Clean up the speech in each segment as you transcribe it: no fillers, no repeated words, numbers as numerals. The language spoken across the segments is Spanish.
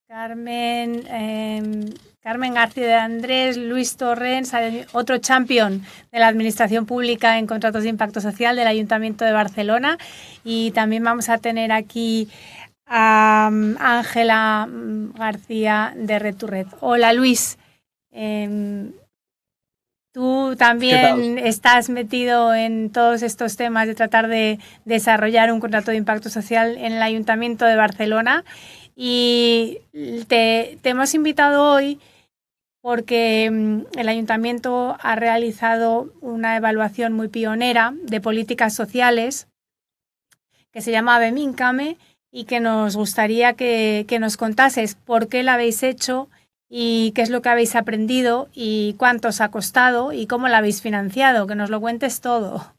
Carmen, Carmen García de Andrés, Luis Torrens, otro champion de la Administración Pública en contratos de impacto social del Ayuntamiento de Barcelona. Y también vamos a tener aquí a Ángela García de Red to Red. Hola, Luis. Tú también estás metido en todos estos temas de tratar de desarrollar un contrato de impacto social en el Ayuntamiento de Barcelona. Y te hemos invitado hoy porque el Ayuntamiento ha realizado una evaluación muy pionera de políticas sociales que se llama Bemincame y que nos gustaría que nos contases por qué la habéis hecho y qué es lo que habéis aprendido y cuánto os ha costado y cómo la habéis financiado, que nos lo cuentes todo.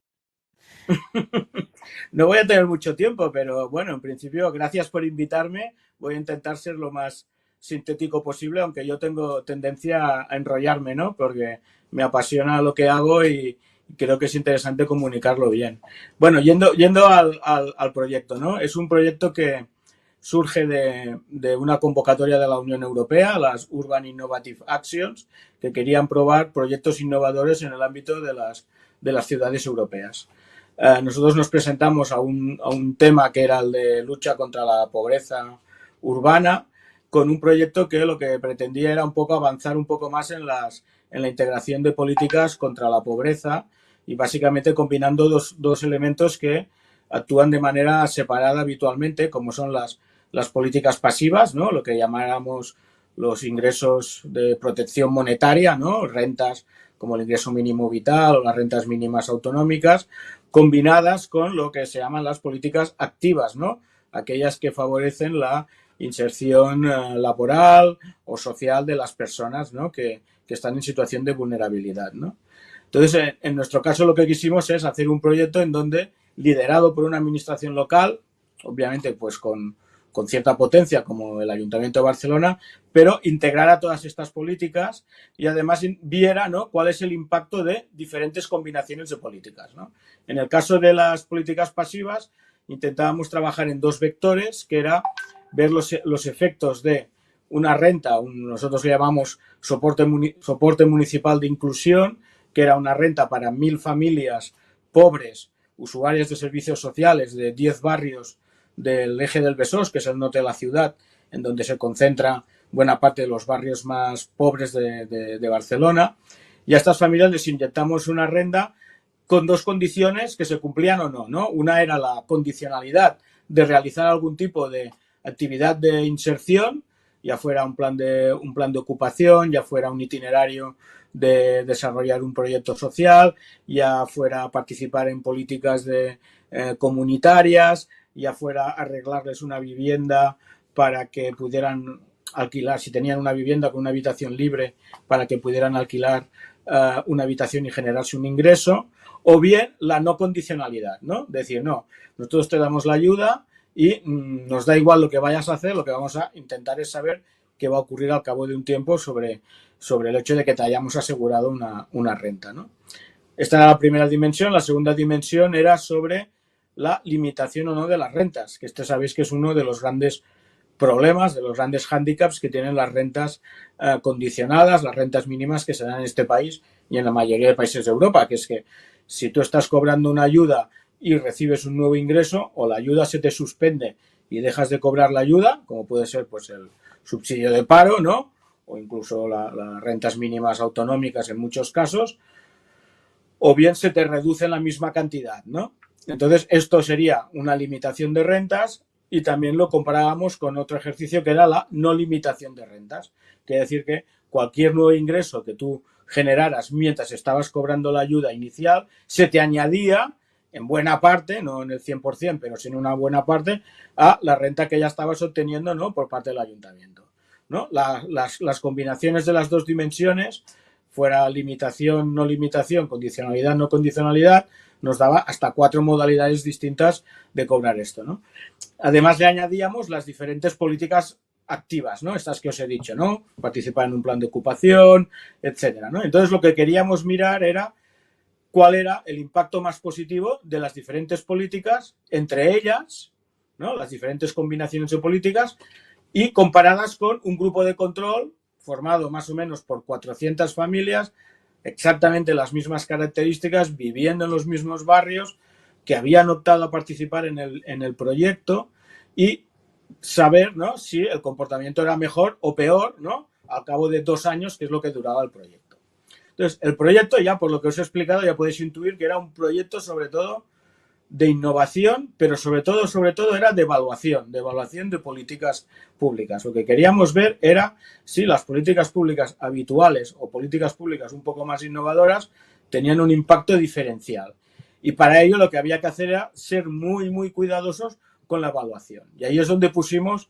No voy a tener mucho tiempo, pero bueno, en principio, gracias por invitarme. Voy a intentar ser lo más sintético posible, aunque yo tengo tendencia a enrollarme, ¿no? Porque me apasiona lo que hago y creo que es interesante comunicarlo bien. Bueno, yendo al proyecto, ¿no? Es un proyecto que surge de una convocatoria de la Unión Europea, las Urban Innovative Actions, que querían probar proyectos innovadores en el ámbito de las ciudades europeas. Nosotros nos presentamos a un tema que era el de lucha contra la pobreza urbana, con un proyecto que lo que pretendía era un poco avanzar un poco más en la integración de políticas contra la pobreza y básicamente combinando dos elementos que actúan de manera separada habitualmente, como son las políticas pasivas, ¿no? Lo que llamáramos los ingresos de protección monetaria, ¿no? Rentas como el ingreso mínimo vital o las rentas mínimas autonómicas, combinadas con lo que se llaman las políticas activas, ¿no? Aquellas que favorecen la inserción laboral o social de las personas, ¿no? que están en situación de vulnerabilidad, ¿no? Entonces, en nuestro caso lo que quisimos es hacer un proyecto en donde, liderado por una administración local, obviamente pues con cierta potencia como el Ayuntamiento de Barcelona, pero integrara todas estas políticas y además viera, ¿no?, cuál es el impacto de diferentes combinaciones de políticas, ¿no? En el caso de las políticas pasivas, intentábamos trabajar en dos vectores, que era ver los efectos de una renta, nosotros le llamamos soporte municipal de inclusión, que era una renta para 1.000 familias pobres, usuarias de servicios sociales de 10 barrios del eje del Besós, que es el norte de la ciudad, en donde se concentra buena parte de los barrios más pobres de Barcelona. Y a estas familias les inyectamos una renta con dos condiciones que se cumplían o no, ¿no? Una era la condicionalidad de realizar algún tipo de actividad de inserción, ya fuera un plan de ocupación, ya fuera un itinerario de desarrollar un proyecto social, ya fuera participar en políticas comunitarias, ya fuera arreglarles una vivienda para que pudieran alquilar, si tenían una vivienda con una habitación libre, para que pudieran alquilar una habitación y generarse un ingreso, o bien la no condicionalidad, ¿no? Decir, no, nosotros te damos la ayuda y nos da igual lo que vayas a hacer, lo que vamos a intentar es saber qué va a ocurrir al cabo de un tiempo sobre el hecho de que te hayamos asegurado una renta, ¿no? Esta era la primera dimensión. La segunda dimensión era sobre la limitación o no de las rentas, que esto sabéis que es uno de los grandes problemas, de los grandes hándicaps que tienen las rentas condicionadas, las rentas mínimas que se dan en este país y en la mayoría de países de Europa, que es que si tú estás cobrando una ayuda y recibes un nuevo ingreso, o la ayuda se te suspende y dejas de cobrar la ayuda, como puede ser pues el subsidio de paro, ¿no?, o incluso las rentas mínimas autonómicas en muchos casos, o bien se te reduce en la misma cantidad, ¿no? Entonces, esto sería una limitación de rentas y también lo comparábamos con otro ejercicio que era la no limitación de rentas. Quiere decir que cualquier nuevo ingreso que tú generaras mientras estabas cobrando la ayuda inicial, se te añadía en buena parte, no en el 100%, pero sí en una buena parte, a la renta que ya estabas obteniendo, ¿no?, por parte del ayuntamiento, ¿no? Las combinaciones de las dos dimensiones, fuera limitación, no limitación, condicionalidad, no condicionalidad, nos daba hasta 4 modalidades distintas de cobrar esto, ¿no? Además le añadíamos las diferentes políticas activas, ¿no?, estas que os he dicho, ¿no?, participar en un plan de ocupación, etcétera, ¿no? Entonces lo que queríamos mirar era cuál era el impacto más positivo de las diferentes políticas, entre ellas, ¿no?, las diferentes combinaciones de políticas, y comparadas con un grupo de control formado más o menos por 400 familias, exactamente las mismas características, viviendo en los mismos barrios, que habían optado a participar en el proyecto y saber, ¿no?, si el comportamiento era mejor o peor, ¿no?, al cabo de 2 años, que es lo que duraba el proyecto. Entonces, el proyecto, ya por lo que os he explicado, ya podéis intuir que era un proyecto sobre todo de innovación, pero sobre todo era de evaluación de políticas públicas. Lo que queríamos ver era si las políticas públicas habituales o políticas públicas un poco más innovadoras tenían un impacto diferencial. Y para ello lo que había que hacer era ser muy, muy cuidadosos con la evaluación. Y ahí es donde pusimos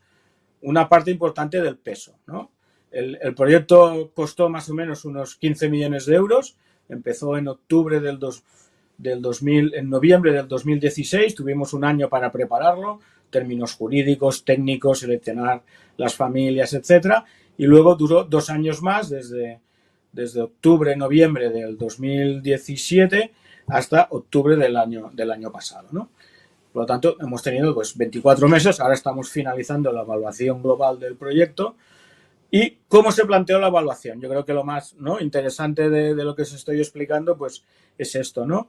una parte importante del peso, ¿no? El proyecto costó más o menos unos 15 millones de euros. Empezó en octubre del 2000, en noviembre del 2016, tuvimos un año para prepararlo, términos jurídicos, técnicos, seleccionar las familias, etcétera, y luego duró 2 años más, desde octubre, noviembre del 2017 hasta octubre del año pasado, ¿no? Por lo tanto, hemos tenido pues 24 meses, ahora estamos finalizando la evaluación global del proyecto. ¿Y cómo se planteó la evaluación? Yo creo que lo más, ¿no?, interesante de lo que os estoy explicando pues es esto, ¿no?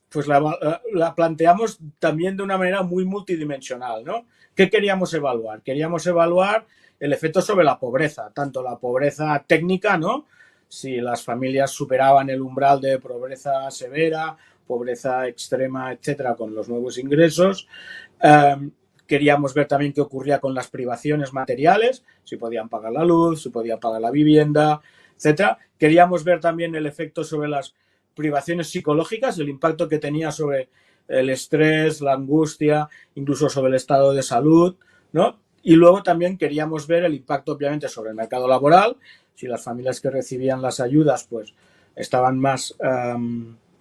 Pues la planteamos también de una manera muy multidimensional, ¿no? ¿Qué queríamos evaluar? Queríamos evaluar el efecto sobre la pobreza, tanto la pobreza técnica, ¿no?, si las familias superaban el umbral de pobreza severa, pobreza extrema, etcétera, con los nuevos ingresos. Queríamos ver también qué ocurría con las privaciones materiales, si podían pagar la luz, si podían pagar la vivienda, etcétera. Queríamos ver también el efecto sobre las privaciones psicológicas, el impacto que tenía sobre el estrés, la angustia, incluso sobre el estado de salud, ¿no? Y luego también queríamos ver el impacto, obviamente, sobre el mercado laboral, si las familias que recibían las ayudas pues estaban más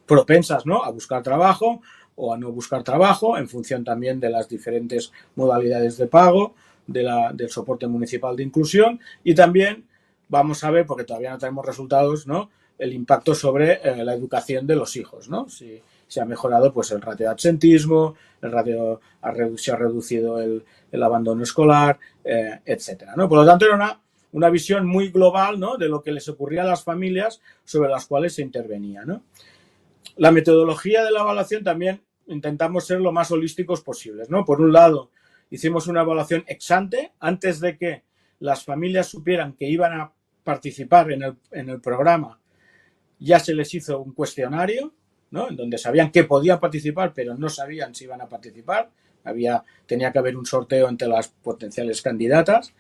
propensas, ¿no?, a buscar trabajo o a no buscar trabajo, en función también de las diferentes modalidades de pago, del soporte municipal de inclusión, y también vamos a ver, porque todavía no tenemos resultados, ¿no?, el impacto sobre la educación de los hijos, ¿no? Si se ha mejorado pues el ratio de absentismo, se ha reducido el abandono escolar, etcétera, ¿no? Por lo tanto, era una visión muy global, ¿no?, de lo que les ocurría a las familias sobre las cuales se intervenía, ¿no? La metodología de la evaluación también intentamos ser lo más holísticos posibles, ¿no? Por un lado, hicimos una evaluación ex ante, antes de que las familias supieran que iban a participar en el programa. Ya se les hizo un cuestionario, ¿no?, en donde sabían que podían participar, pero no sabían si iban a participar. Tenía que haber un sorteo entre las potenciales candidatas.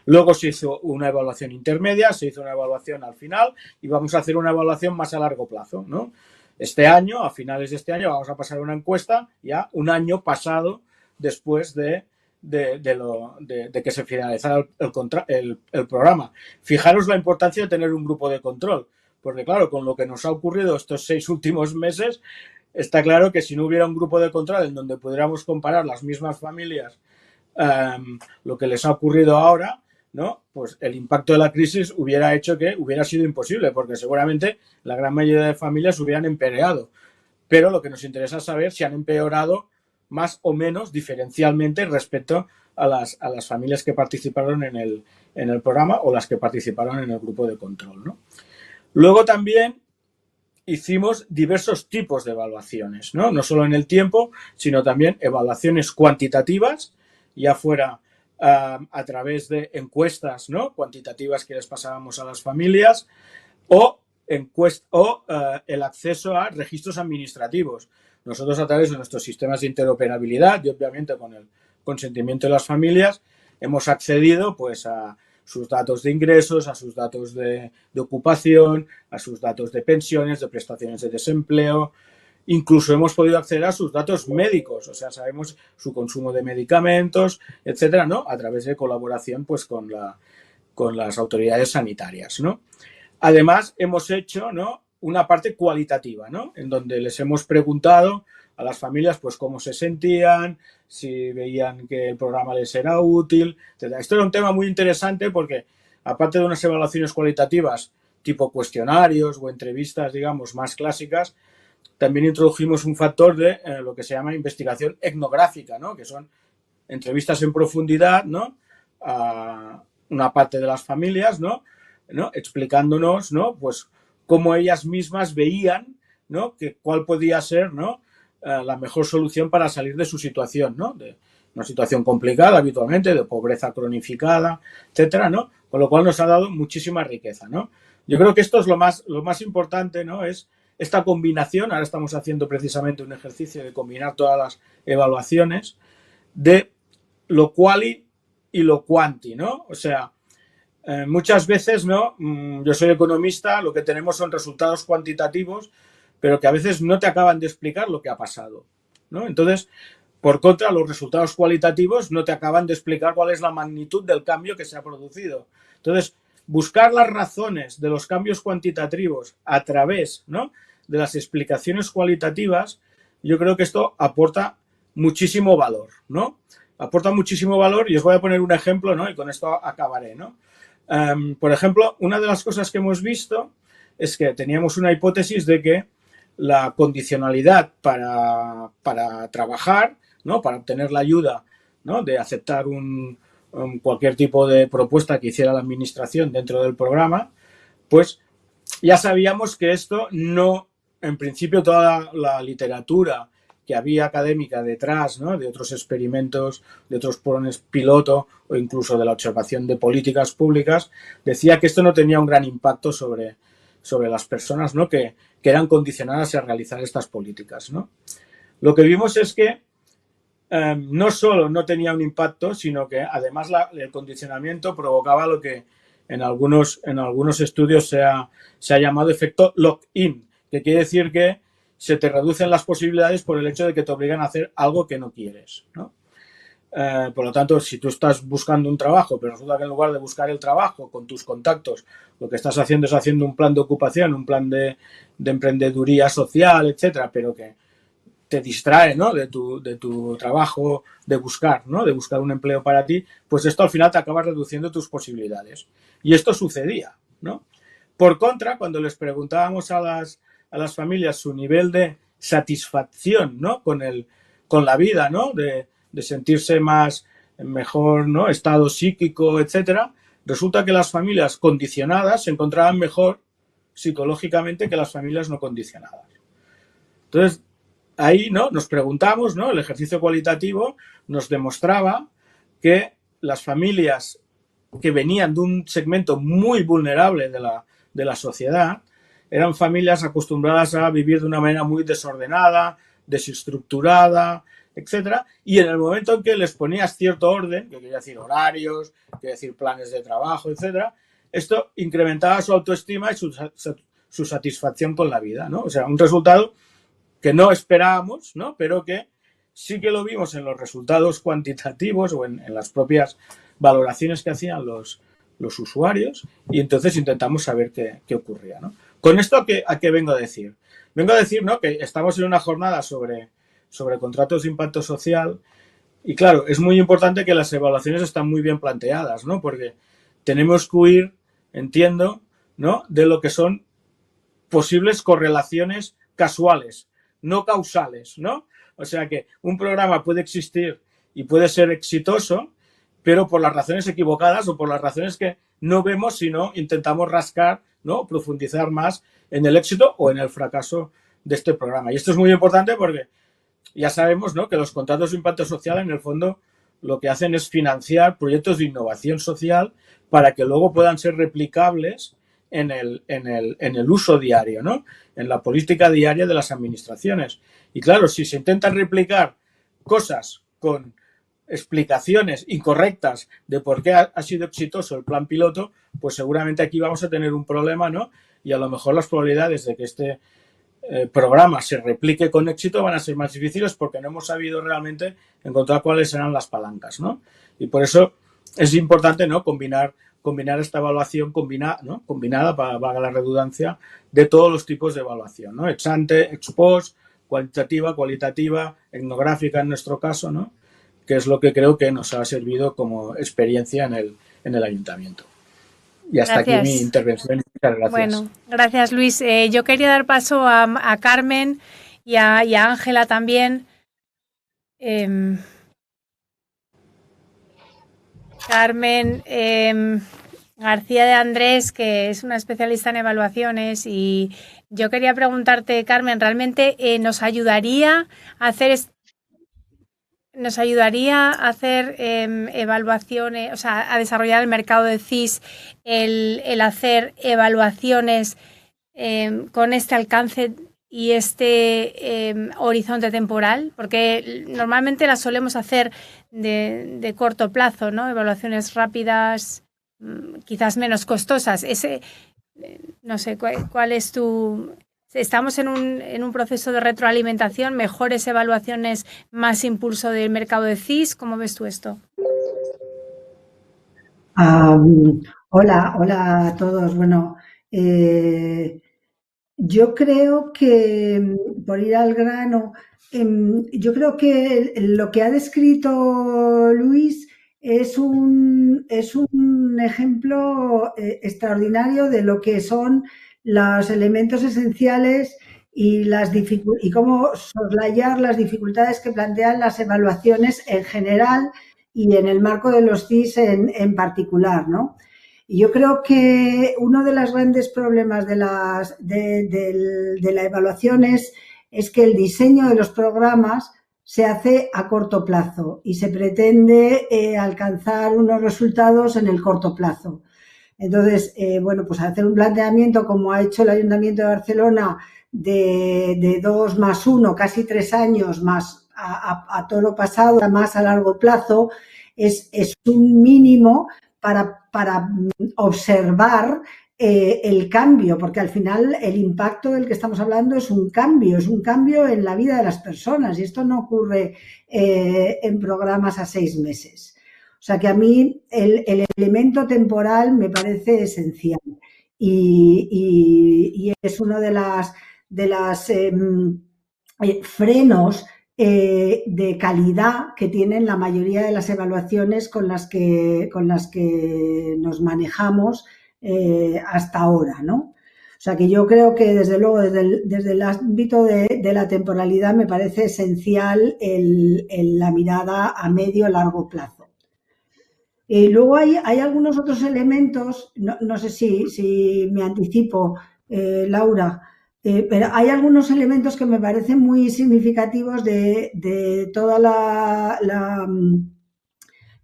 Luego se hizo una evaluación intermedia, se hizo una evaluación al final y vamos a hacer una evaluación más a largo plazo, ¿no? Este año, a finales de este año, vamos a pasar una encuesta ya un año pasado después de que se finalizara el programa. Fijaros la importancia de tener un grupo de control, porque claro, con lo que nos ha ocurrido estos 6 últimos meses, está claro que si no hubiera un grupo de control en donde pudiéramos comparar las mismas familias, lo que les ha ocurrido ahora, ¿no?, pues el impacto de la crisis hubiera hecho que hubiera sido imposible, porque seguramente la gran mayoría de familias hubieran empeorado. Pero lo que nos interesa es saber si han empeorado más o menos diferencialmente respecto a las familias que participaron en el programa o las que participaron en el grupo de control, ¿no? Luego también hicimos diversos tipos de evaluaciones, ¿no? No solo en el tiempo, sino también evaluaciones cuantitativas, ya fuera a través de encuestas, ¿no?, cuantitativas que les pasábamos a las familias, o el acceso a registros administrativos. Nosotros, a través de nuestros sistemas de interoperabilidad y obviamente con el consentimiento de las familias, hemos accedido pues a sus datos de ingresos, a sus datos de ocupación, a sus datos de pensiones, de prestaciones de desempleo. Incluso hemos podido acceder a sus datos médicos, o sea, sabemos su consumo de medicamentos, etcétera, ¿no?, a través de colaboración pues con las autoridades sanitarias, ¿no? Además, hemos hecho, ¿no?, una parte cualitativa, ¿no?, en donde les hemos preguntado a las familias pues cómo se sentían, si veían que el programa les era útil, etc. Esto era un tema muy interesante porque, aparte de unas evaluaciones cualitativas tipo cuestionarios o entrevistas, digamos, más clásicas, también introdujimos un factor de lo que se llama investigación etnográfica, ¿no?, que son entrevistas en profundidad, ¿no?, a una parte de las familias, ¿no? Explicándonos, ¿no? Pues cómo ellas mismas veían, ¿no? Que cuál podía ser, ¿no? La mejor solución para salir de su situación, ¿no? De una situación complicada habitualmente, de pobreza cronificada, etcétera, ¿no? Con lo cual nos ha dado muchísima riqueza, ¿no? Yo creo que esto es lo más importante, ¿no? Es esta combinación. Ahora estamos haciendo precisamente un ejercicio de combinar todas las evaluaciones de lo quali y lo quanti, ¿no? O sea, muchas veces, ¿no? Yo soy economista, lo que tenemos son resultados cuantitativos, pero que a veces no te acaban de explicar lo que ha pasado, ¿no? Entonces, por contra, los resultados cualitativos no te acaban de explicar cuál es la magnitud del cambio que se ha producido. Entonces, buscar las razones de los cambios cuantitativos a través, ¿no? de las explicaciones cualitativas, yo creo que esto aporta muchísimo valor, ¿no? Aporta muchísimo valor y os voy a poner un ejemplo, ¿no? Y con esto acabaré, ¿no? Por ejemplo, una de las cosas que hemos visto es que teníamos una hipótesis de que la condicionalidad para trabajar, ¿no? Para obtener la ayuda, ¿no? De aceptar cualquier tipo de propuesta que hiciera la administración dentro del programa, pues ya sabíamos que esto no, en principio toda la literatura que había académica detrás, ¿no? de otros experimentos, de otros planes piloto o incluso de la observación de políticas públicas, decía que esto no tenía un gran impacto sobre las personas, ¿no? que eran condicionadas a realizar estas políticas, ¿no? Lo que vimos es que no solo no tenía un impacto, sino que además el condicionamiento provocaba lo que en algunos estudios se ha llamado efecto lock-in, que quiere decir que se te reducen las posibilidades por el hecho de que te obligan a hacer algo que no quieres, ¿no? Por lo tanto, si tú estás buscando un trabajo, pero resulta que en lugar de buscar el trabajo con tus contactos, lo que estás haciendo es haciendo un plan de ocupación, un plan de emprendeduría social, etcétera, pero que te distrae, ¿no? de tu trabajo, de buscar, ¿no? De buscar un empleo para ti, pues esto al final te acaba reduciendo tus posibilidades. Y esto sucedía, ¿no? Por contra, cuando les preguntábamos a las familias su nivel de satisfacción, ¿no? Con la vida, ¿no? De sentirse más mejor, ¿no? Estado psíquico, etcétera, resulta que las familias condicionadas se encontraban mejor psicológicamente que las familias no condicionadas. Entonces, ahí, ¿no? Nos preguntamos, ¿no? El ejercicio cualitativo nos demostraba que las familias que venían de un segmento muy vulnerable de la sociedad eran familias acostumbradas a vivir de una manera muy desordenada, desestructurada, etcétera, y en el momento en que les ponías cierto orden, que quería decir horarios, quería decir planes de trabajo, etcétera, esto incrementaba su autoestima y su satisfacción con la vida, ¿no? O sea, un resultado que no esperábamos, ¿no? Pero que sí que lo vimos en los resultados cuantitativos o en las propias valoraciones que hacían los usuarios, y entonces intentamos saber qué ocurría, ¿no? Con esto, ¿a qué vengo a decir? Vengo a decir, ¿no? que estamos en una jornada sobre contratos de impacto social y, claro, es muy importante que las evaluaciones están muy bien planteadas, ¿no? Porque tenemos que huir, entiendo, ¿no? de lo que son posibles correlaciones casuales, no causales, ¿no? O sea que un programa puede existir y puede ser exitoso, pero por las razones equivocadas o por las razones que no vemos si no intentamos rascar, ¿no? Profundizar más en el éxito o en el fracaso de este programa. Y esto es muy importante porque ya sabemos, ¿no? que los contratos de impacto social en el fondo lo que hacen es financiar proyectos de innovación social para que luego puedan ser replicables en el uso diario, ¿no? En la política diaria de las administraciones. Y claro, si se intentan replicar cosas con explicaciones incorrectas de por qué ha sido exitoso el plan piloto, pues seguramente aquí vamos a tener un problema, ¿no? Y a lo mejor las probabilidades de que este programa se replique con éxito van a ser más difíciles porque no hemos sabido realmente encontrar cuáles serán las palancas, ¿no? Y por eso es importante, ¿no? combinar esta evaluación combinada, para valga la redundancia, de todos los tipos de evaluación, ¿no? Ex ante, ex post, cuantitativa, cualitativa, etnográfica en nuestro caso, ¿no? Que es lo que creo que nos ha servido como experiencia en el ayuntamiento. Y hasta Gracias. Aquí mi intervención. Muchas gracias. Bueno, gracias Luis. Yo quería dar paso a Carmen y a Ángela también. Carmen García de Andrés, que es una especialista en evaluaciones, y yo quería preguntarte, Carmen, ¿realmente nos ayudaría a hacer evaluaciones, o sea, a desarrollar el mercado de CIS, el hacer evaluaciones con este alcance y este horizonte temporal? Porque normalmente las solemos hacer de corto plazo, ¿no? Evaluaciones rápidas, quizás menos costosas. No sé, ¿cuál es tu...? Estamos en un proceso de retroalimentación, mejores evaluaciones, más impulso del mercado de CIS. ¿Cómo ves tú esto? Hola a todos. Bueno, yo creo que, por ir al grano, yo creo que lo que ha descrito Luis es un ejemplo extraordinario de lo que son los elementos esenciales y cómo soslayar las dificultades que plantean las evaluaciones en general y en el marco de los CIS en particular, ¿no? Y yo creo que uno de los grandes problemas de la evaluación es que el diseño de los programas se hace a corto plazo y se pretende alcanzar unos resultados en el corto plazo. Entonces, bueno, pues hacer un planteamiento como ha hecho el Ayuntamiento de Barcelona de 2+1, casi 3 años más a todo lo pasado, más a largo plazo, es un mínimo para observar el cambio, porque al final el impacto del que estamos hablando es un cambio en la vida de las personas, y esto no ocurre en programas a 6 meses. O sea que a mí el elemento temporal me parece esencial y es uno de las frenos de calidad que tienen la mayoría de las evaluaciones con las que nos manejamos hasta ahora, ¿no? O sea que yo creo que desde luego desde el ámbito de la temporalidad me parece esencial la mirada a medio y largo plazo. Luego hay algunos otros elementos, no sé si me anticipo, Laura, pero hay algunos elementos que me parecen muy significativos de toda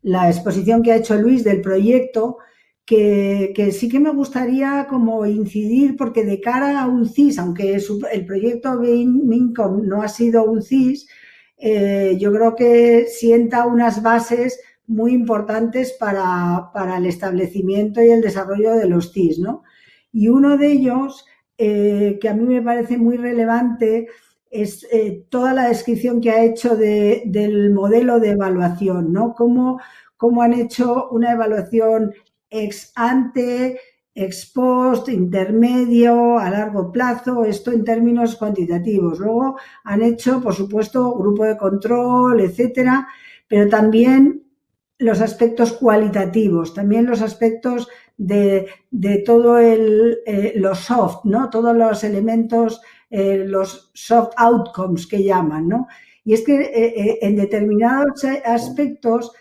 la exposición que ha hecho Luis del proyecto, que sí que me gustaría como incidir, porque de cara a un CIS, aunque el proyecto Mincom no ha sido un CIS, yo creo que sienta unas bases muy importantes para el establecimiento y el desarrollo de los CIS, ¿no? Y uno de ellos, que a mí me parece muy relevante, es toda la descripción que ha hecho del modelo de evaluación, ¿no? Cómo han hecho una evaluación ex ante, ex post, intermedio, a largo plazo, esto en términos cuantitativos. Luego han hecho, por supuesto, grupo de control, etcétera, pero también los aspectos cualitativos, también los aspectos de todo los soft, ¿no? Todos los elementos, los soft outcomes que llaman, ¿no? Y es que en determinados aspectos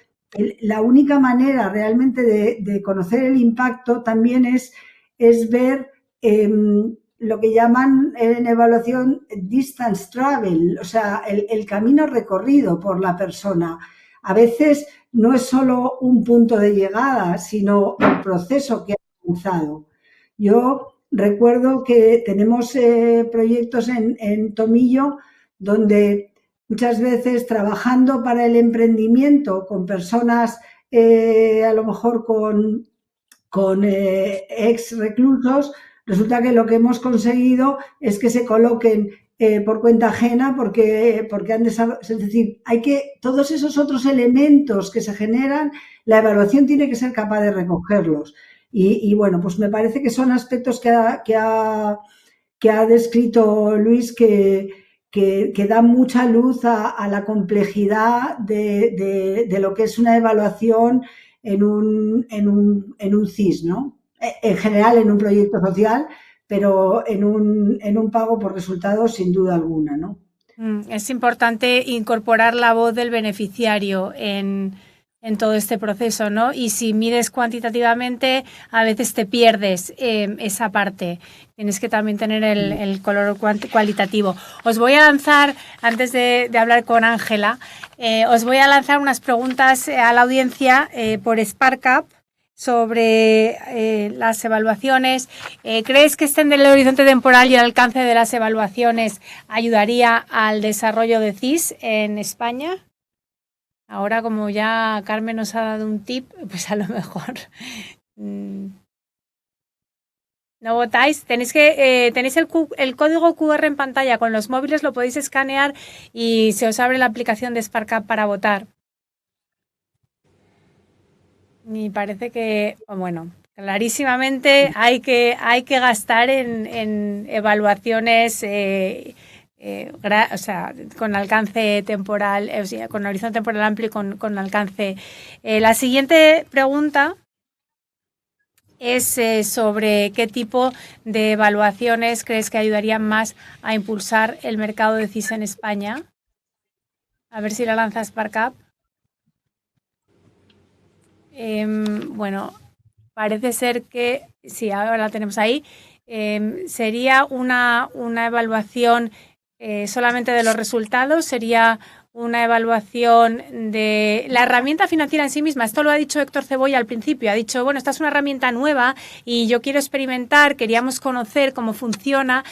la única manera realmente de conocer el impacto también es ver lo que llaman en evaluación distance travel, o sea, el camino recorrido por la persona. A veces no es solo un punto de llegada, sino el proceso que ha avanzado. Yo recuerdo que tenemos proyectos en Tomillo donde muchas veces trabajando para el emprendimiento con personas a lo mejor con ex reclusos, resulta que lo que hemos conseguido es que se coloquen por cuenta ajena porque han desarrollado, es decir, todos esos otros elementos que se generan, la evaluación tiene que ser capaz de recogerlos. Y bueno, pues me parece que son aspectos que ha descrito Luis que dan mucha luz a la complejidad de lo que es una evaluación en un CIS, ¿no? En general en un proyecto social, pero en un pago por resultados sin duda alguna, ¿no? Es importante incorporar la voz del beneficiario en en todo este proceso, ¿no? Y si mides cuantitativamente, a veces te pierdes esa parte. Tienes que también tener el color cualitativo. Os voy a lanzar, antes de hablar con Ángela, os voy a lanzar unas preguntas a la audiencia por SparkUp sobre las evaluaciones. ¿Crees que extender el horizonte temporal y el alcance de las evaluaciones ayudaría al desarrollo de CIS en España? Ahora, como ya Carmen nos ha dado un tip, pues a lo mejor no votáis. Tenéis el código QR en pantalla. Con los móviles lo podéis escanear y se os abre la aplicación de SparkUp para votar. Y parece que, bueno, clarísimamente hay que gastar en evaluaciones o sea, con alcance temporal, o sea, con horizonte temporal amplio y con alcance. La siguiente pregunta es sobre qué tipo de evaluaciones crees que ayudarían más a impulsar el mercado de CIS en España. A ver si la lanza SparkUp. Bueno, parece ser que, sí, ahora la tenemos ahí, sería una evaluación solamente de los resultados, sería una evaluación de la herramienta financiera en sí misma. Esto lo ha dicho Héctor Cebolla al principio. Ha dicho, bueno, esta es una herramienta nueva y yo quiero experimentar, queríamos conocer cómo funciona,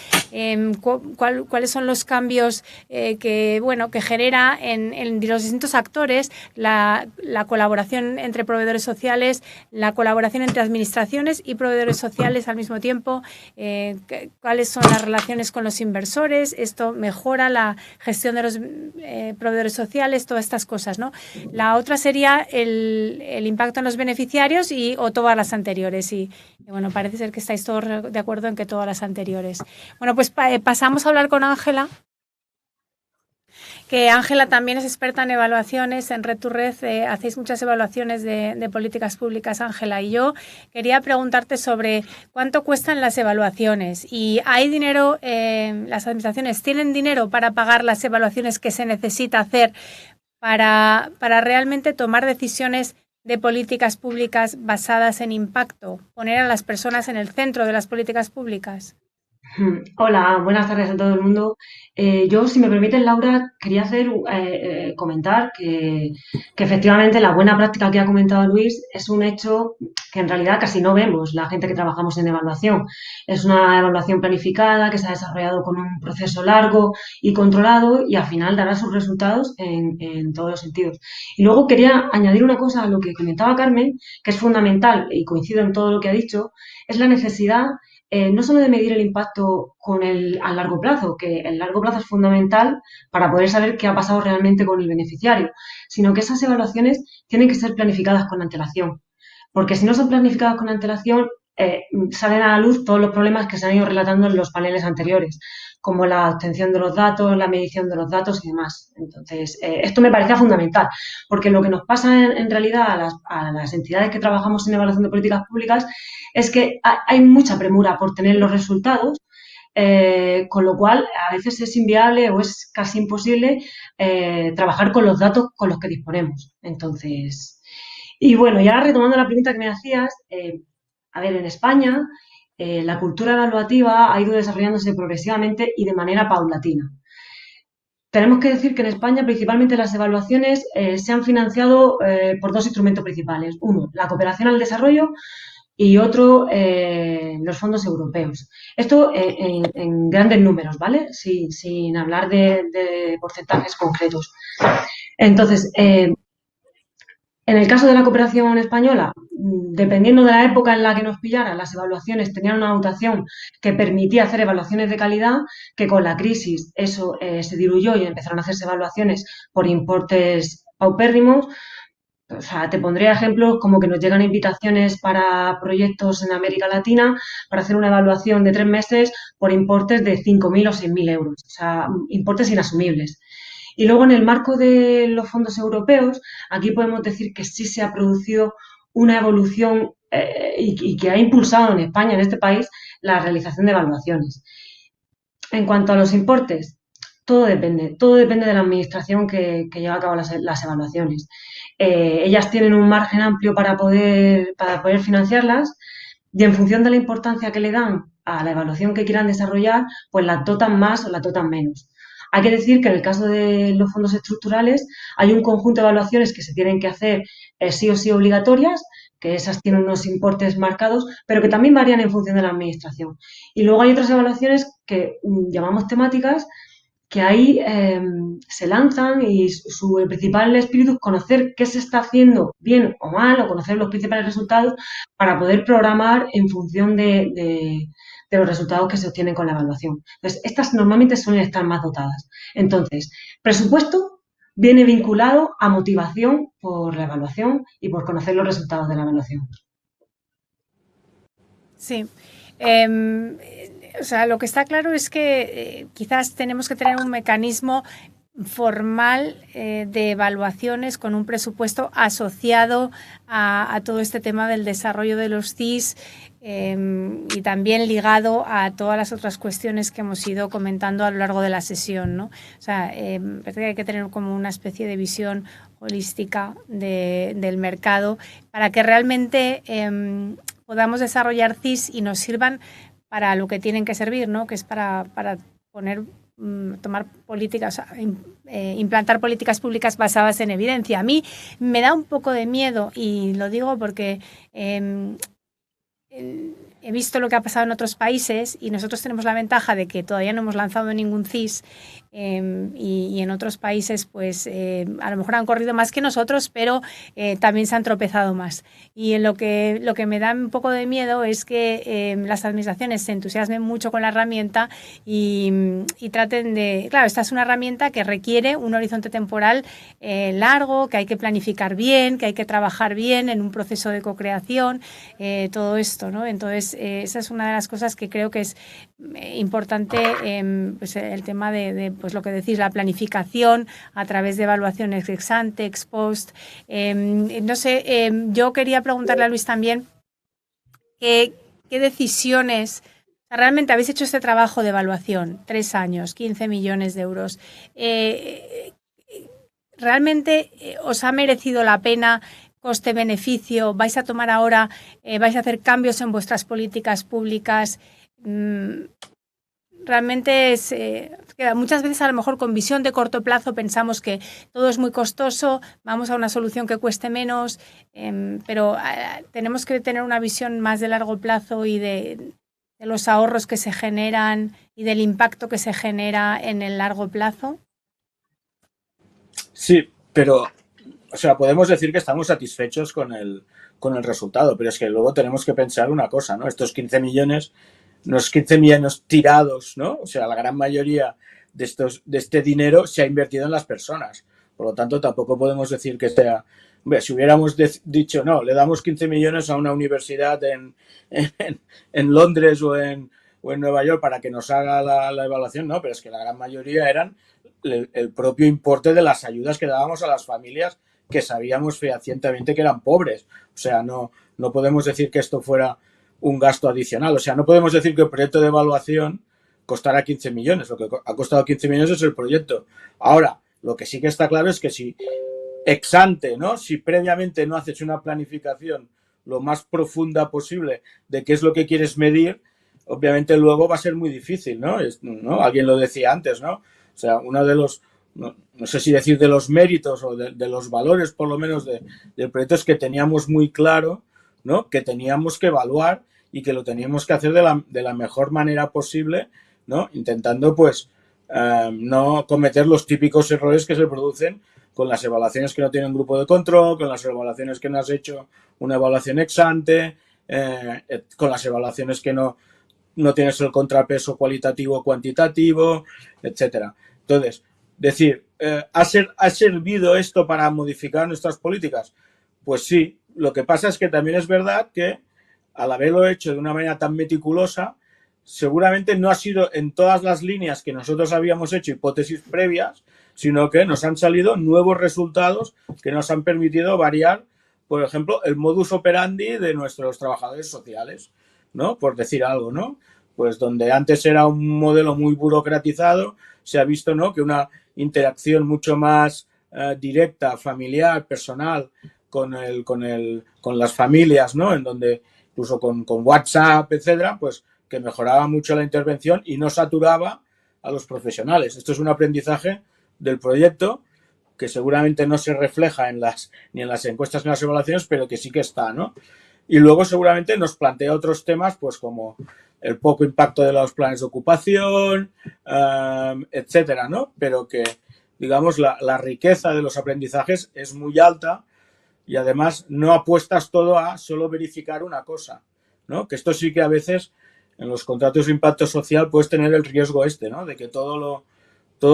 cuáles son los cambios que genera en los distintos actores, la colaboración entre proveedores sociales, la colaboración entre administraciones y proveedores sociales al mismo tiempo, cuáles son las relaciones con los inversores. Esto mejora la gestión de los proveedores sociales, todas estas cosas, ¿no? La otra sería el impacto en los beneficiarios o todas las anteriores. Y bueno, parece ser que estáis todos de acuerdo en que todas las anteriores. Bueno, pues pasamos a hablar con Ángela, que Ángela también es experta en evaluaciones. En Red to Red hacéis muchas evaluaciones de políticas públicas, Ángela. Y yo quería preguntarte sobre cuánto cuestan las evaluaciones. ¿Y hay dinero, las administraciones tienen dinero para pagar las evaluaciones que se necesita hacer para realmente tomar decisiones de políticas públicas basadas en impacto, poner a las personas en el centro de las políticas públicas? Hola, buenas tardes a todo el mundo. Yo, si me permites, Laura, quería comentar que efectivamente la buena práctica que ha comentado Luis es un hecho que en realidad casi no vemos la gente que trabajamos en evaluación. Es una evaluación planificada que se ha desarrollado con un proceso largo y controlado y al final dará sus resultados en todos los sentidos. Y luego quería añadir una cosa a lo que comentaba Carmen, que es fundamental y coincido en todo lo que ha dicho, es la necesidad no solo de medir el impacto a largo plazo, que el largo plazo es fundamental para poder saber qué ha pasado realmente con el beneficiario, sino que esas evaluaciones tienen que ser planificadas con antelación. Porque si no son planificadas con antelación, salen a la luz todos los problemas que se han ido relatando en los paneles anteriores, como la obtención de los datos, la medición de los datos y demás. Entonces, esto me parecía fundamental, porque lo que nos pasa en realidad a las entidades que trabajamos en evaluación de políticas públicas es que hay mucha premura por tener los resultados, con lo cual a veces es inviable o es casi imposible trabajar con los datos con los que disponemos. Entonces, y bueno, y ahora retomando la pregunta que me hacías, a ver, en España la cultura evaluativa ha ido desarrollándose progresivamente y de manera paulatina. Tenemos que decir que en España principalmente las evaluaciones se han financiado por dos instrumentos principales. Uno, la cooperación al desarrollo y otro, los fondos europeos. Esto en grandes números, ¿vale? Sin hablar de porcentajes concretos. Entonces, en el caso de la cooperación española, dependiendo de la época en la que nos pillara, las evaluaciones tenían una dotación que permitía hacer evaluaciones de calidad, que con la crisis eso se diluyó y empezaron a hacerse evaluaciones por importes paupérrimos. O sea, te pondría ejemplos como que nos llegan invitaciones para proyectos en América Latina para hacer una evaluación de 3 meses por importes de 5.000 o 6.000 euros. O sea, importes inasumibles. Y luego, en el marco de los fondos europeos, aquí podemos decir que sí se ha producido una evolución y que ha impulsado en España, en este país, la realización de evaluaciones. En cuanto a los importes, todo depende de la administración que lleva a cabo las evaluaciones. Ellas tienen un margen amplio para poder financiarlas y en función de la importancia que le dan a la evaluación que quieran desarrollar, pues la dotan más o la dotan menos. Hay que decir que en el caso de los fondos estructurales hay un conjunto de evaluaciones que se tienen que hacer sí o sí obligatorias, que esas tienen unos importes marcados, pero que también varían en función de la administración. Y luego hay otras evaluaciones que llamamos temáticas, que ahí se lanzan y su principal espíritu es conocer qué se está haciendo bien o mal, o conocer los principales resultados para poder programar en función de los resultados que se obtienen con la evaluación. Entonces, estas normalmente suelen estar más dotadas. Entonces, presupuesto viene vinculado a motivación por la evaluación y por conocer los resultados de la evaluación. Sí. O sea, lo que está claro es que quizás tenemos que tener un mecanismo formal de evaluaciones con un presupuesto asociado a todo este tema del desarrollo de los CIS y también ligado a todas las otras cuestiones que hemos ido comentando a lo largo de la sesión, ¿no? O sea, parece que hay que tener como una especie de visión holística del mercado para que realmente podamos desarrollar CIS y nos sirvan para lo que tienen que servir, ¿no? Que es para tomar políticas, implantar políticas públicas basadas en evidencia. A mí me da un poco de miedo, y lo digo porque he visto lo que ha pasado en otros países y nosotros tenemos la ventaja de que todavía no hemos lanzado ningún CIS y en otros países pues a lo mejor han corrido más que nosotros, pero también se han tropezado más. Y lo que me da un poco de miedo es que las administraciones se entusiasmen mucho con la herramienta y traten de... Claro, esta es una herramienta que requiere un horizonte temporal largo, que hay que planificar bien, que hay que trabajar bien en un proceso de co-creación, todo esto, ¿no? Entonces, esa es una de las cosas que creo que es importante, pues el tema de pues lo que decís, la planificación a través de evaluaciones ex ante, ex post. No sé, yo quería preguntarle a Luis también qué decisiones... Realmente habéis hecho este trabajo de evaluación, 3 años, 15 millones de euros. ¿Realmente os ha merecido la pena coste-beneficio? ¿Vais a tomar ahora, vais a hacer cambios en vuestras políticas públicas? Realmente es, muchas veces a lo mejor con visión de corto plazo pensamos que todo es muy costoso, vamos a una solución que cueste menos, pero tenemos que tener una visión más de largo plazo y de los ahorros que se generan y del impacto que se genera en el largo plazo. Sí, pero, o sea, podemos decir que estamos satisfechos con el resultado, pero es que luego tenemos que pensar una cosa, ¿no? Estos 15 millones, los 15 millones tirados, ¿no? O sea, la gran mayoría de este dinero se ha invertido en las personas. Por lo tanto, tampoco podemos decir que sea... Hombre, si hubiéramos dicho, no, le damos 15 millones a una universidad en Londres o en Nueva York para que nos haga la evaluación, no, pero es que la gran mayoría eran el propio importe de las ayudas que dábamos a las familias que sabíamos fehacientemente que eran pobres. O sea, no podemos decir que esto fuera un gasto adicional. O sea, no podemos decir que el proyecto de evaluación costará 15 millones. Lo que ha costado 15 millones es el proyecto. Ahora, lo que sí que está claro es que si ex ante, ¿no? Si previamente no haces una planificación lo más profunda posible de qué es lo que quieres medir, obviamente luego va a ser muy difícil, ¿no? Alguien lo decía antes, ¿no? O sea, uno de los, no sé si decir de los méritos o de los valores, por lo menos, del proyecto es que teníamos muy claro, ¿no? Que teníamos que evaluar y que lo teníamos que hacer de la mejor manera posible, ¿no? Intentando, pues, no cometer los típicos errores que se producen con las evaluaciones que no tienen grupo de control, con las evaluaciones que no has hecho una evaluación ex ante, con las evaluaciones que no tienes el contrapeso cualitativo o cuantitativo, etcétera. Entonces, decir, ¿ha servido esto para modificar nuestras políticas? Pues sí. Lo que pasa es que también es verdad que al haberlo hecho de una manera tan meticulosa, seguramente no ha sido en todas las líneas que nosotros habíamos hecho hipótesis previas, sino que nos han salido nuevos resultados que nos han permitido variar, por ejemplo, el modus operandi de nuestros trabajadores sociales, ¿no? Por decir algo, ¿no? Pues donde antes era un modelo muy burocratizado, se ha visto, ¿no?, que una interacción mucho más directa, familiar, personal, con las familias, ¿no?, en donde incluso con WhatsApp, etcétera, pues que mejoraba mucho la intervención y no saturaba a los profesionales. Esto es un aprendizaje del proyecto que seguramente no se refleja ni en las encuestas ni en las evaluaciones, pero que sí que está, ¿no? Y luego seguramente nos plantea otros temas, pues como el poco impacto de los planes de ocupación, etcétera, ¿no? Pero que, digamos, la riqueza de los aprendizajes es muy alta y además no apuestas todo a solo verificar una cosa, ¿no? Que esto sí que a veces en los contratos de impacto social puedes tener el riesgo ¿no? De que todo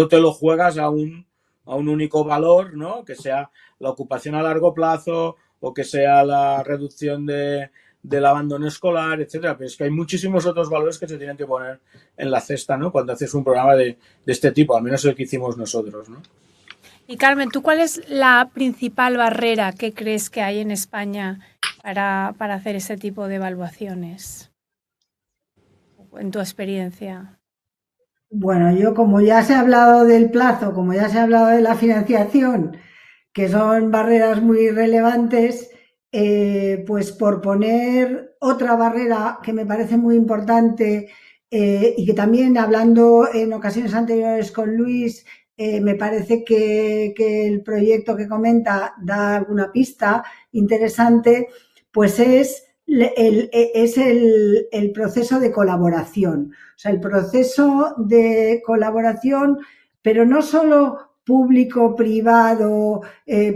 te lo juegas a un único valor, ¿no? Que sea la ocupación a largo plazo o que sea la reducción del abandono escolar, etcétera. Pero es que hay muchísimos otros valores que se tienen que poner en la cesta, ¿no?, cuando haces un programa de este tipo, al menos el que hicimos nosotros, ¿no? Y Carmen, ¿tú cuál es la principal barrera que crees que hay en España para hacer este tipo de evaluaciones, en tu experiencia? Bueno, yo como ya se ha hablado del plazo, como ya se ha hablado de la financiación, que son barreras muy relevantes, pues por poner otra barrera que me parece muy importante y que también hablando en ocasiones anteriores con Luis, me parece que el proyecto que comenta da alguna pista interesante, pues es el proceso de colaboración. O sea, el proceso de colaboración, pero no solo público-privado,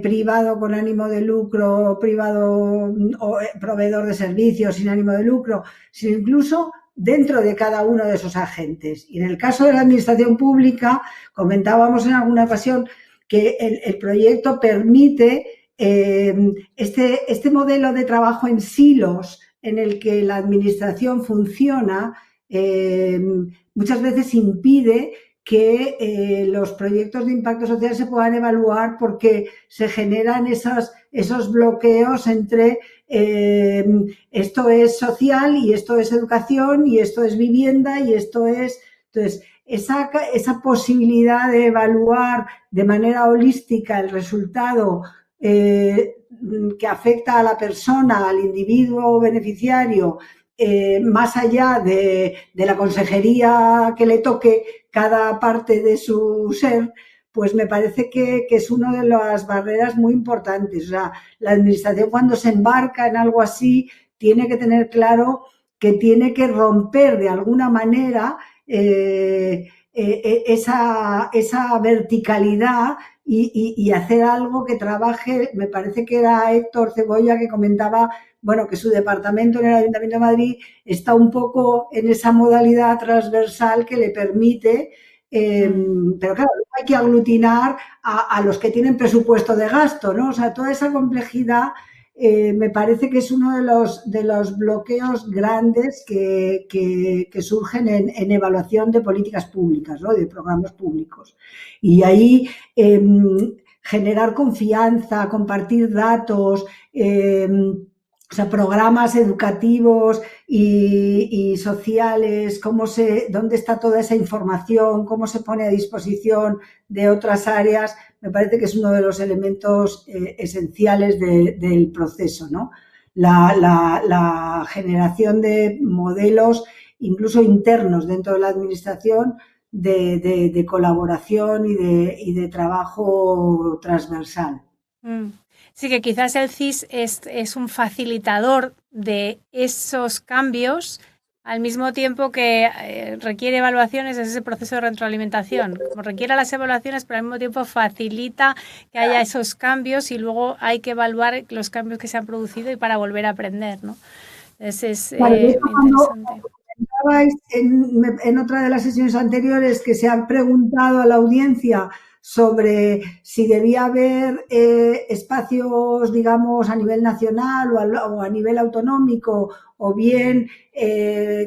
privado con ánimo de lucro, privado o proveedor de servicios sin ánimo de lucro, sino incluso dentro de cada uno de esos agentes. Y en el caso de la administración pública, comentábamos en alguna ocasión que el proyecto permite este modelo de trabajo en silos en el que la administración funciona, muchas veces impide que los proyectos de impacto social se puedan evaluar porque se generan esos bloqueos entre esto es social y esto es educación y esto es vivienda y esto es... Entonces, esa posibilidad de evaluar de manera holística el resultado que afecta a la persona, al individuo beneficiario, más allá de la consejería que le toque cada parte de su ser, pues me parece que es una de las barreras muy importantes. O sea, la administración cuando se embarca en algo así tiene que tener claro que tiene que romper de alguna manera esa verticalidad y hacer algo que trabaje. Me parece que era Héctor Cebolla que comentaba, bueno, que su departamento en el Ayuntamiento de Madrid está un poco en esa modalidad transversal que le permite, pero claro, hay que aglutinar a los que tienen presupuesto de gasto, ¿no? O sea, toda esa complejidad me parece que es uno de los bloqueos grandes que surgen en evaluación de políticas públicas, ¿no?, de programas públicos. Y ahí generar confianza, compartir datos, o sea, programas educativos y sociales, dónde está toda esa información, cómo se pone a disposición de otras áreas, me parece que es uno de los elementos esenciales del proceso, ¿no? La generación de modelos, incluso internos dentro de la administración, de colaboración y de trabajo transversal. Sí, que quizás el CIS es un facilitador de esos cambios al mismo tiempo que requiere evaluaciones, es ese proceso de retroalimentación. Como requiere las evaluaciones, pero al mismo tiempo facilita que haya esos cambios y luego hay que evaluar los cambios que se han producido y para volver a aprender, ¿no? Entonces es muy interesante. En otra de las sesiones anteriores que se han preguntado a la audiencia sobre si debía haber espacios, digamos, a nivel nacional o a nivel autonómico o bien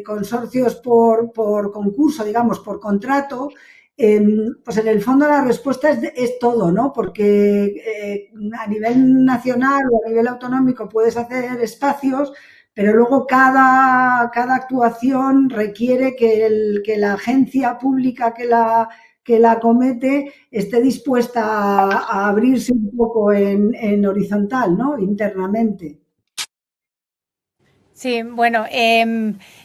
consorcios por concurso, digamos, por contrato, pues en el fondo la respuesta es todo, ¿no? Porque a nivel nacional o a nivel autonómico puedes hacer espacios, pero luego cada actuación requiere que la agencia pública que que la acomete esté dispuesta a abrirse un poco en horizontal, ¿no? Internamente. Sí, bueno,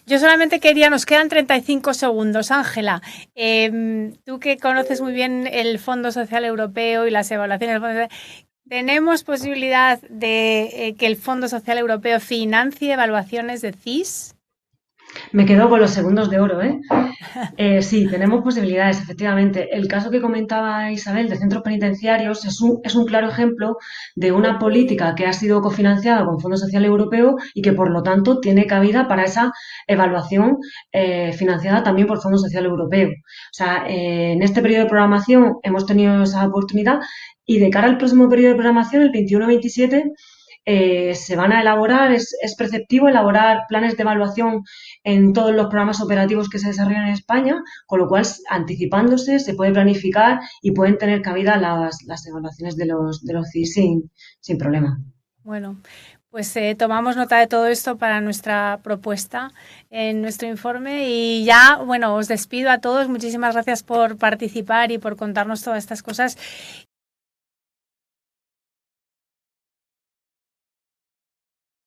yo solamente quería, nos quedan 35 segundos, Ángela. Tú que conoces muy bien el Fondo Social Europeo y las evaluaciones del Fondo Social, ¿tenemos posibilidad de que el Fondo Social Europeo financie evaluaciones de CIS? Me quedo con los segundos de oro, ¿eh? Sí, tenemos posibilidades, efectivamente. El caso que comentaba Isabel de centros penitenciarios es un claro ejemplo de una política que ha sido cofinanciada con Fondo Social Europeo y que, por lo tanto, tiene cabida para esa evaluación financiada también por Fondo Social Europeo. O sea, en este periodo de programación hemos tenido esa oportunidad y de cara al próximo periodo de programación, el 21-27, se van a elaborar, es preceptivo elaborar planes de evaluación en todos los programas operativos que se desarrollan en España, con lo cual, anticipándose, se puede planificar y pueden tener cabida las evaluaciones de los CIS sin problema. Bueno, pues tomamos nota de todo esto para nuestra propuesta en nuestro informe y ya, bueno, os despido a todos. Muchísimas gracias por participar y por contarnos todas estas cosas